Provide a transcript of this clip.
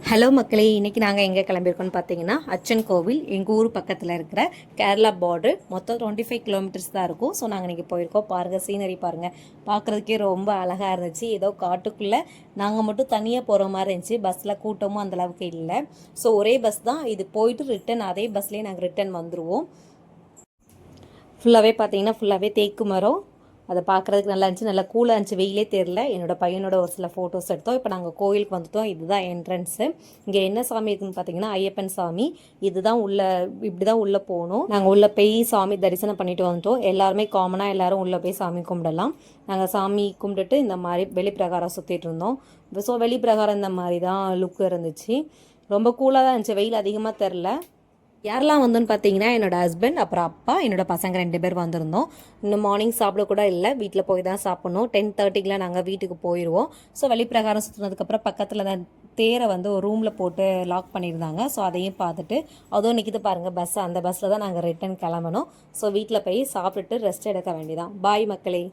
Hello மக்களே, இன்றைக்கி நாங்கள் எங்கே கிளம்பியிருக்கோம்னு பார்த்தீங்கன்னா அச்சன் கோவில் எங்கள் ஊர் பக்கத்தில் இருக்கிற கேரளா பார்டர். மொத்தம் 25 கிலோமீட்டர்ஸ் தான் இருக்கும். ஸோ நாங்கள் இன்றைக்கி போயிருக்கோம். பாருங்கள், சீனரி பாருங்கள், பார்க்குறதுக்கே ரொம்ப அழகாக இருந்துச்சு. ஏதோ காட்டுக்குள்ளே நாங்கள் மட்டும் தனியாக போகிற மாதிரி இருந்துச்சு. பஸ்ஸில் கூட்டமும் அந்தளவுக்கு இல்லை. ஸோ ஒரே பஸ் தான் இது, போயிட்டு ரிட்டன் அதே பஸ்லேயே நாங்கள் ரிட்டன் வந்துடுவோம். ஃபுல்லாகவே பார்த்தீங்கன்னா ஃபுல்லாகவே தேக்கு மரம். அதை பார்க்குறதுக்கு நல்லா இருந்துச்சு, நல்லா கூலாக இருந்துச்சு, வெயிலே தெரில. என்னோடய பையனோட ஒரு சில ஃபோட்டோஸ் எடுத்தோம். இப்போ நாங்கள் கோயிலுக்கு வந்துட்டோம். இதுதான் என்ட்ரன்ஸு. இங்கே என்ன சாமி இருக்குதுன்னு பார்த்தீங்கன்னா ஐயப்பன் சாமி. இதுதான் இப்படி தான் உள்ளே போகணும். நாங்கள் உள்ளே போய் சாமி தரிசனம் பண்ணிட்டு வந்துட்டோம். எல்லாருமே காமனாக எல்லோரும் உள்ளே போய் சாமி கும்பிடலாம். நாங்கள் சாமி கும்பிட்டுட்டு இந்த மாதிரி வெளிப்பிரகாரம் சுற்றிட்டு இருந்தோம். ஸோ வெளிப்பிரகாரம் இந்த மாதிரி தான் லுக் இருந்துச்சு. ரொம்ப கூலாக தான் இருந்துச்சு, வெயில் அதிகமாக தெரில. யாரெல்லாம் வந்தோன்னு பார்த்தீங்கன்னா என்னோடய ஹஸ்பண்ட், அப்புறம் அப்பா, என்னோடய பசங்க 2 பேர் வந்திருந்தோம். இன்னும் மார்னிங் சாப்பிட கூட இல்லை, வீட்டில் போய் தான் சாப்பிட்ணும். 10:30க்குலாம் நாங்கள் வீட்டுக்கு போயிடுவோம். ஸோ வெளிப்பிரகாரம் சுற்றினதுக்கப்புறம் பக்கத்தில் தான் தேரை வந்து ஒரு ரூமில் போட்டு லாக் பண்ணியிருந்தாங்க. ஸோ அதையும் பார்த்துட்டு அதுவும் நிற்கிது பாருங்கள் பஸ், அந்த பஸ்ஸில் தான் நாங்கள் ரிட்டன் கிளம்பணும். ஸோ வீட்டில் போய் சாப்பிட்டுட்டு ரெஸ்ட் எடுக்க வேண்டியதான். பாய் மக்களே.